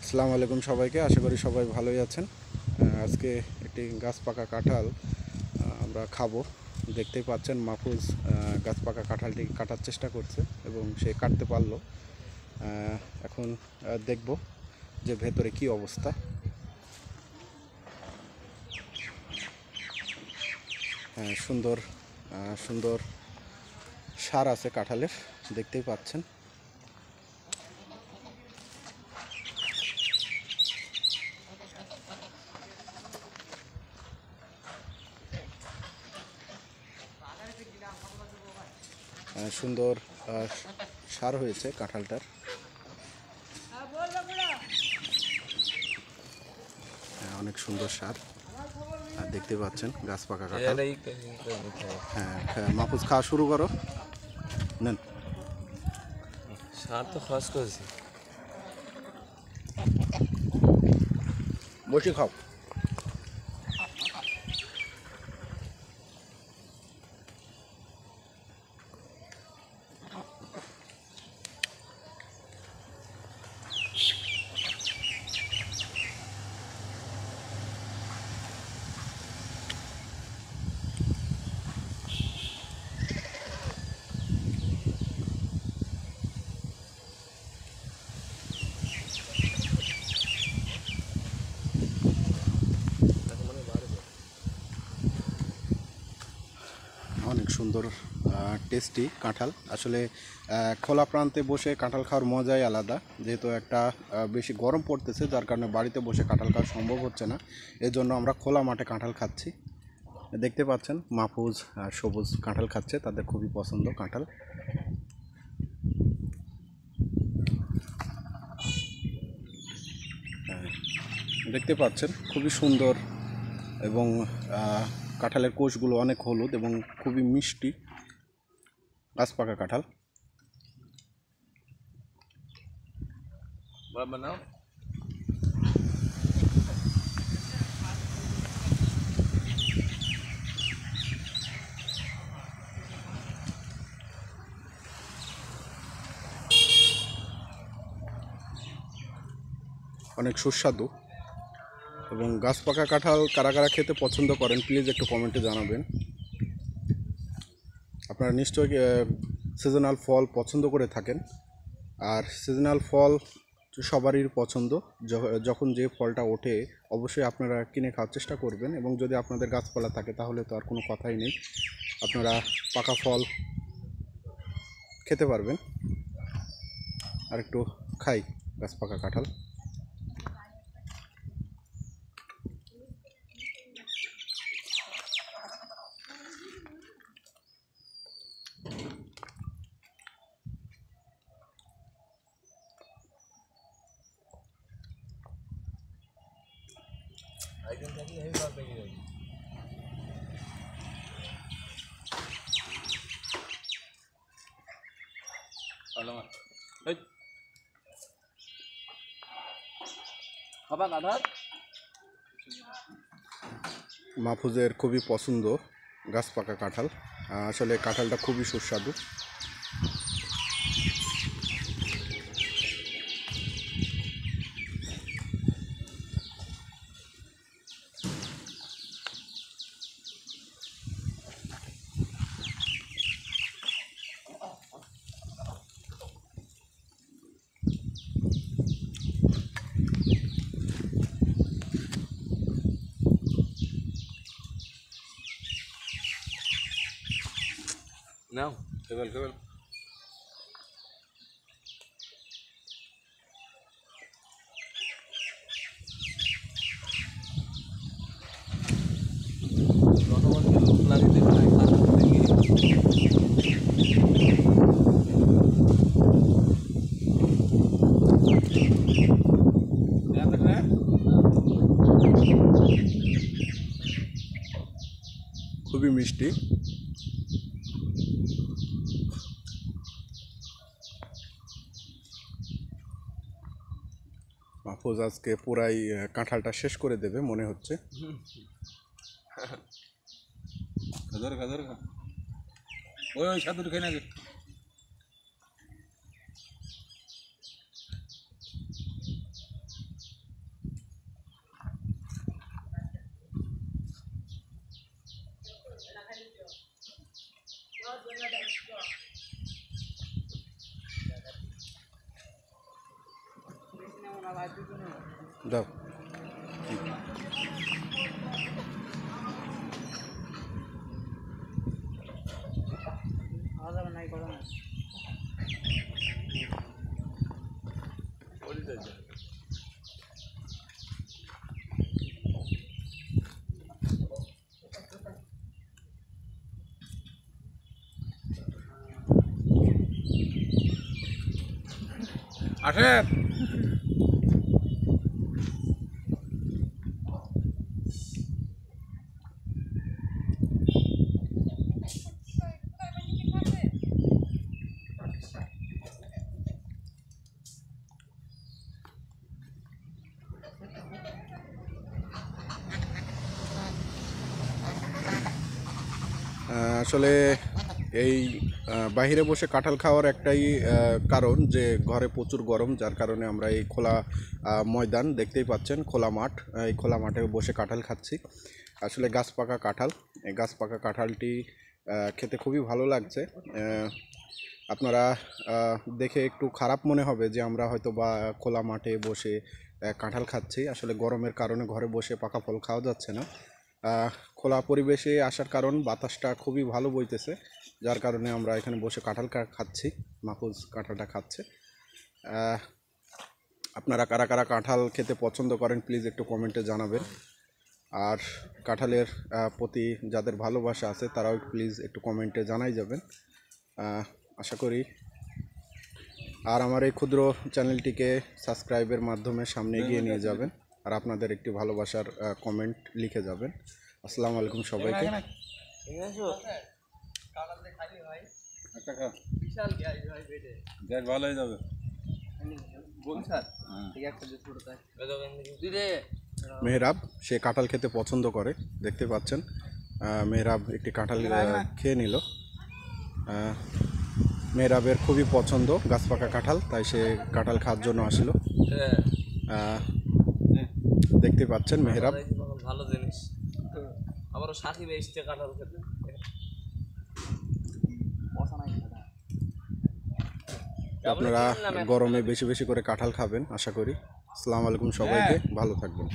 আসসালামু আলাইকুম সবাইকে, আশা করি সবাই ভালোই আছেন। আজকে একটি গাছ পাকা কাঁঠাল আমরা খাবো। দেখতেই পাচ্ছেন মাহফুজ গাছ পাকা কাঁঠালটি কাটার চেষ্টা করছে এবং সে কাটতে পারলো। এখন দেখব যে ভেতরে কি অবস্থা। সুন্দর সুন্দর সার আছে কাঁঠালের, দেখতেই পাচ্ছেন। সুন্দর সার হয়েছে কাঁঠালটার। অনেক সুন্দর সার, আর দেখতে পাচ্ছেন গাছ পাকা কাঁঠাল। হ্যাঁ, মাহফুজ খাওয়া শুরু করো। নেন, সার তো খরচ করেছি। বসে খাও। অনেক সুন্দর টেস্টি কাঁঠাল। আসলে খোলা প্রান্তে বসে কাঁঠাল খাওয়ার মজাই আলাদা। যেহেতু একটা বেশি গরম পড়তেছে, যার কারণে বাড়িতে বসে কাঁঠাল খাওয়া সম্ভব হচ্ছে না, এজন্য আমরা খোলা মাঠে কাঁঠাল খাচ্ছি। দেখতে পাচ্ছেন মাহফুজ সবুজ কাঁঠাল খাচ্ছে, তাদের খুবই পছন্দ কাঁঠাল। দেখতে পাচ্ছেন খুবই সুন্দর, এবং কাঁঠালের কোষগুলো অনেক হলুদ এবং খুবই মিষ্টি গাছ পাকা কাঁঠাল। বানাও অনেক সুস্বাদু, এবং গাছ পাকা কাঁঠাল কারা কারা খেতে পছন্দ করেন প্লিজ একটু কমেন্টে জানাবেন। আপনারা নিশ্চয়ই সিজনাল ফল পছন্দ করে থাকেন, আর সিজনাল ফল সবারই পছন্দ। যখন যে ফলটা ওঠে অবশ্যই আপনারা কিনে খাওয়ার চেষ্টা করবেন, এবং যদি আপনাদের গাছপালা থাকে তাহলে তো আর কোনো কথাই নেই, আপনারা পাকা ফল খেতে পারবেন। আর একটু খাই গাছ পাকা কাঁঠাল। একদিন থাকি হেভি ভাব পেয়ে যাবে। খাবা কাঁঠাল? মাহফুজের খুবই পছন্দ গাছ পাকা কাঁঠাল। আসলে কাঁঠালটা খুবই সুস্বাদু। নাও কেবল কেবল খুবই মিষ্টি। মাহফুজ আজকে পুরাই কাঁঠালটা শেষ করে দেবে মনে হচ্ছে। ওই সাধুর খেয়ে না। দাও। আসেন আসলে এই বাইরে বসে কাঁঠাল খাওয়ার একটাই কারণ যে ঘরে প্রচুর গরম, যার কারণে আমরা এই খোলা ময়দান দেখতেই পাচ্ছেন, খোলা মাঠ, এই খোলা মাঠে বসে কাঁঠাল খাচ্ছি। আসলে গাছ পাকা কাঁঠাল, এই গাছ পাকা কাঁঠালটি খেতে খুবই ভালো লাগছে। আপনারা দেখে একটু খারাপ মনে হবে যে আমরা হয়তো বা খোলা মাঠে বসে কাঁঠাল খাচ্ছি। আসলে গরমের কারণে ঘরে বসে পাকা ফল খাওয়া যাচ্ছে না। খোলা পরিবেশে আসার কারণ বাতাসটা খুবই ভালো বইতেছে, যার কারণে আমরা এখানে বসে কাঁঠাল খাচ্ছি। মাহফুজ কাঁঠালটা খাচ্ছে। আপনারা কারা কারা কাঁঠাল খেতে পছন্দ করেন প্লিজ একটু কমেন্টে জানাবেন। আর কাঁঠালের প্রতি যাদের ভালোবাসা আছে তারাও প্লিজ একটু কমেন্টে জানাই যাবেন, আশা করি। আর আমার এই ক্ষুদ্র চ্যানেলটিকে সাবস্ক্রাইবের মাধ্যমে সামনে এগিয়ে নিয়ে যাবেন, আর আপনাদের একটি ভালোবাসার কমেন্ট লিখে যাবেন। আসসালামু আলাইকুম সবাইকে। ভালো হয়ে যাবে। মেহরাব সে কাঁঠাল খেতে পছন্দ করে, দেখতে পাচ্ছেন। মেহরাব একটি কাঁঠাল খেয়ে নিল। মেহরাবের খুবই পছন্দ গাছ পাকা কাঁঠাল, তাই সে কাঁঠাল খাওয়ার জন্য আসলো। দেখতে পাচ্ছেন মেহরাব ভালো জিনিস, আবারও সাথী বেসছে কাঁঠাল খেতে। আপনারা গরমে বেশি বেশি করে কাঁঠাল খাবেন আশা করি। আসসালামু আলাইকুম সবাইকে, ভালো থাকবেন।